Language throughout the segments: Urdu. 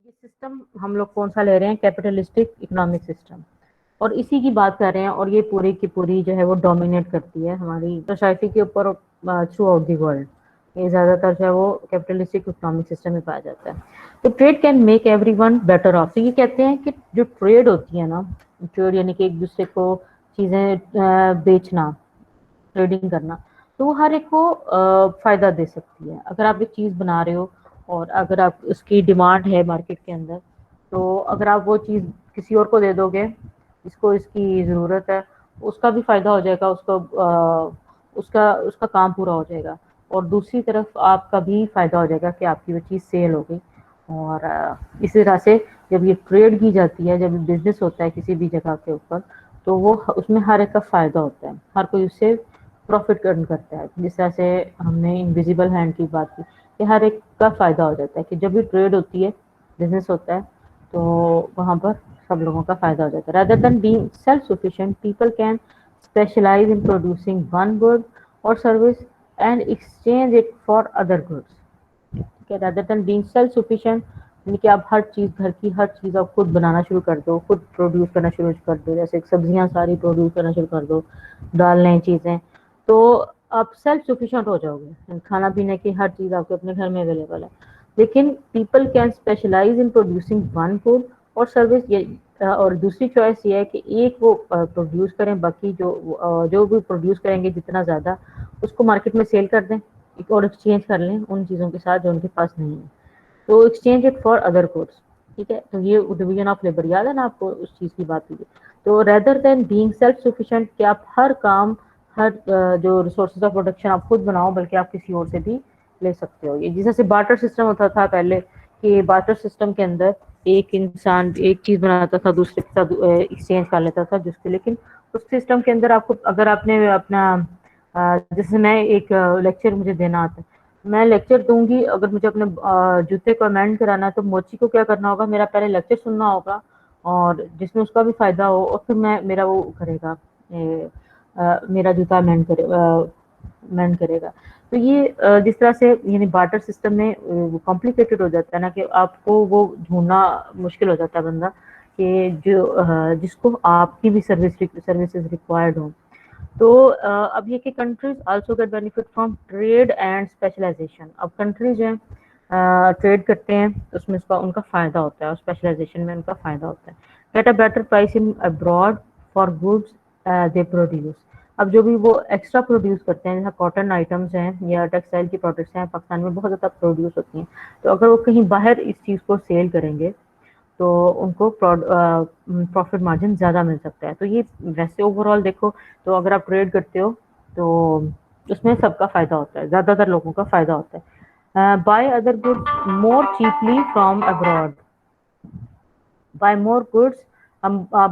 یہ سسٹم ہم لوگ کون سا لے رہے ہیں؟ کیپٹلسٹک اکنامک سسٹم، اور اسی کی بات کر رہے ہیں، اور یہ پوری کی پوری جو ہے وہ ڈومینیٹ کرتی ہے ہماری سوسائٹی کے اوپر تھرو آؤٹ دی ورلڈ۔ یہ زیادہ تر جو ہے وہ کیپٹلسٹک اکنامک سسٹم میں پایا جاتا ہے۔ تو trade can make everyone better off. تو یہ کہتے ہیں کہ جو ٹریڈ ہوتی ہے نا، ٹریڈ یعنی کہ ایک دوسرے کو چیزیں بیچنا، ٹریڈنگ کرنا، تو وہ ہر ایک کو فائدہ دے سکتی ہے۔ اگر آپ ایک چیز بنا رہے ہو اور اگر آپ اس کی ڈیمانڈ ہے مارکیٹ کے اندر، تو اگر آپ وہ چیز کسی اور کو دے دو گے جس کو اس کی ضرورت ہے، اس کا بھی فائدہ ہو جائے گا، اس کا کام پورا ہو جائے گا، اور دوسری طرف آپ کا بھی فائدہ ہو جائے گا کہ آپ کی وہ چیز سیل ہو گئی۔ اور اسی طرح سے جب یہ ٹریڈ کی جاتی ہے، جب بزنس ہوتا ہے کسی بھی جگہ کے اوپر، تو وہ اس میں ہر ایک کا فائدہ ہوتا ہے، ہر کوئی اس سے پروفٹ ارن کرتا ہے۔ جس طرح سے ہم نے انویزیبل ہینڈ کی بات کی کہ ہر ایک کا فائدہ ہو جاتا ہے، کہ جب بھی ٹریڈ ہوتی ہے، بزنس ہوتا ہے، تو وہاں پر سب لوگوں کا فائدہ ہو جاتا ہے۔ Rather than being self sufficient, people can specialise in producing one good or service and exchange it for other goods. ٹھیک ہے، rather than being self sufficient یعنی کہ آپ ہر چیز، گھر کی ہر چیز آپ خود بنانا شروع کر دو، خود پروڈیوس کرنا شروع کر دو، جیسے سبزیاں ساری پروڈیوس کرنا شروع کر دو، ڈال لیں چیزیں، تو آپ سیلف سفیشینٹ ہو جاؤ گے، کھانا پینے کی ہر چیز آپ کے اپنے گھر میں اویلیبل ہے۔ لیکن people can specialise in producing one food اور سروس، اور دوسری چوائس یہ ہے کہ ایک وہ پروڈیوس کریں، باقی جو بھی پروڈیوس کریں گے جتنا زیادہ، اس کو مارکیٹ میں سیل کر دیں اور ایکسچینج کر لیں ان چیزوں کے ساتھ جو ان کے پاس نہیں ہے، تو exchange it for other goods. ٹھیک ہے، تو یہ ڈویژن آف لیبر یاد ہے نا آپ کو، اس چیز کی بات ہوئی ہے۔ تو rather than being self sufficient, کہ آپ ہر کام، ہر جو ریسورسز آف پروڈکشن آپ خود بناؤ، بلکہ آپ کسی اور سے بھی لے سکتے ہو۔ یہ جیسے بارٹر سسٹم ہوتا تھا پہلے، کہ بارٹر سسٹم کے اندر ایک انسان ایک چیز بناتا تھا، دوسرے کے ساتھ ایکسچینج کر لیتا تھا جس کے، لیکن اس سسٹم کے اندر آپ کو، اگر آپ نے اپنا جیسے میں ایک لیکچر مجھے دینا آتا ہے، میں لیکچر دوں گی، اگر مجھے اپنے جوتے کو امینڈ کرانا ہے تو موچی کو کیا کرنا ہوگا، میرا پہلے لیکچر سننا ہوگا، اور جس میں اس کا بھی فائدہ ہو، اور پھر میرا وہ کرے گا، میرا جوتا مینڈ کرے گا۔ تو یہ جس طرح سے یعنی بارٹر سسٹم میں کمپلیکیٹڈ ہو جاتا ہے نا، کہ آپ کو وہ ڈھونڈنا مشکل ہو جاتا ہے بندہ، کہ جس کو آپ کی بھی سروسز ریکوائرڈ ہوں۔ تو اب یہ کہ countries also get benefit from trade and specialisation. اب کنٹریز جو ہیں ٹریڈ کرتے ہیں، اس میں ان کا فائدہ ہوتا ہے، اور اسپیشلائزیشن میں ان کا فائدہ ہوتا ہے۔ Get a better price in abroad for goods they produce. اب جو بھی وہ ایکسٹرا پروڈیوس کرتے ہیں، جیسا کاٹن آئٹمس ہیں یا ٹیکسٹائل کی پروڈکٹس ہیں، پاکستان میں بہت زیادہ پروڈیوس ہوتی ہیں، تو اگر وہ کہیں باہر اس چیز کو سیل کریں گے تو ان کو پروفٹ مارجن زیادہ مل سکتا ہے۔ تو یہ ویسے اوور آل دیکھو تو اگر آپ ٹریڈ کرتے ہو تو اس میں سب کا فائدہ ہوتا ہے، زیادہ تر لوگوں کا فائدہ ہوتا ہے۔ Buy other goods more cheaply from abroad, buy more goods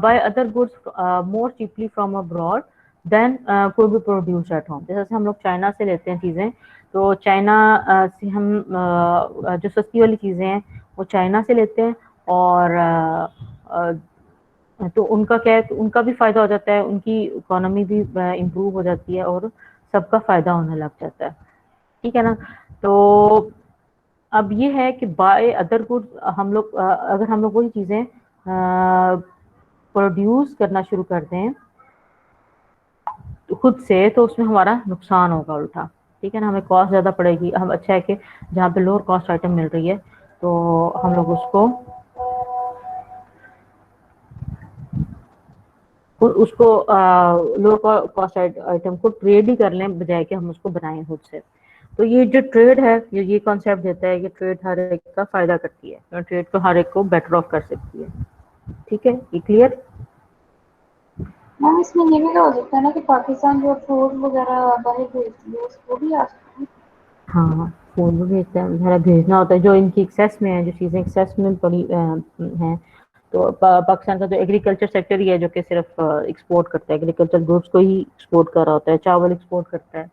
buy other goods more cheaply from abroad then کوئی بھی پروڈیوس ایٹ ہوم۔ جیسے ہم لوگ چائنا سے لیتے ہیں چیزیں، تو چائنا سے ہم جو سستی والی چیزیں ہیں وہ چائنا سے لیتے ہیں، اور تو ان کا کیا ہے، ان کا بھی فائدہ ہو جاتا ہے، ان کی اکانومی بھی امپروو ہو جاتی ہے، اور سب کا فائدہ ہونے لگ جاتا ہے۔ ٹھیک ہے نا؟ تو اب یہ ہے کہ بائی ادر گڈ، اگر ہم لوگ وہی چیزیں پروڈیوس کرنا شروع کرتے ہیں خود سے، تو اس میں ہمارا نقصان ہوگا الٹا۔ ٹھیک ہے نا؟ ہمیں کاسٹ زیادہ پڑے گی۔ ہم اچھا ہے کہ جہاں پہ لوور کاسٹ آئٹم مل رہی ہے تو ہم لوگ اس کو لوور کاسٹ آئٹم کو ٹریڈ ہی کر لیں، بجائے کہ ہم اس کو بنائیں خود سے۔ تو یہ جو ٹریڈ ہے، یہ کانسیپٹ دیتا ہے کہ ٹریڈ ہر ایک کا فائدہ کرتی ہے، ٹریڈ کو ہر ایک کو بیٹر آف کر سکتی ہے۔ ٹھیک ہے، یہ کلیئر؟ میم اس میں یہ بھی تو ہو سکتا ہے نا کہ پاکستان جو فوڈ وغیرہ باہر بھیجتی ہے اس کو بھی آ سکتا ہے۔ ہاں، فون بھی بھیجتا ہے، ذرا بھیجنا ہوتا ہے جو ان کی ایکسیس میں ہے، جو چیزیں ایکسیس میں پڑی ہیں۔ تو پاکستان کا جو ایگریکلچر سیکٹر ہی ہے جو کہ صرف ایکسپورٹ کرتا ہے، ایگریکلچر گڈس کو ہی ایکسپورٹ کر رہا ہوتا ہے، چاول ایکسپورٹ کرتا ہے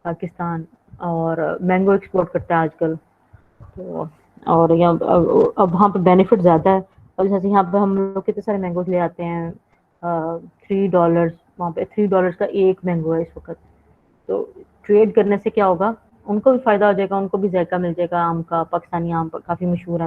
پاکستان، اور مینگو ایکسپورٹ کرتا ہے آج کل۔ تو اور یہاں اب وہاں پہ بینیفٹ زیادہ ہے، اور جیسے یہاں پہ ہم لوگ کتنے سارے مینگوز لے آتے ہیں، $3، وہاں پہ $3 کا ایک مینگو ہے اس وقت۔ تو ٹریڈ کرنے سے کیا ہوگا، ان کو بھی فائدہ ہو جائے گا، ان کو بھی ذائقہ مل جائے گا آم کا، پاکستانی آم کافی مشہور ہے،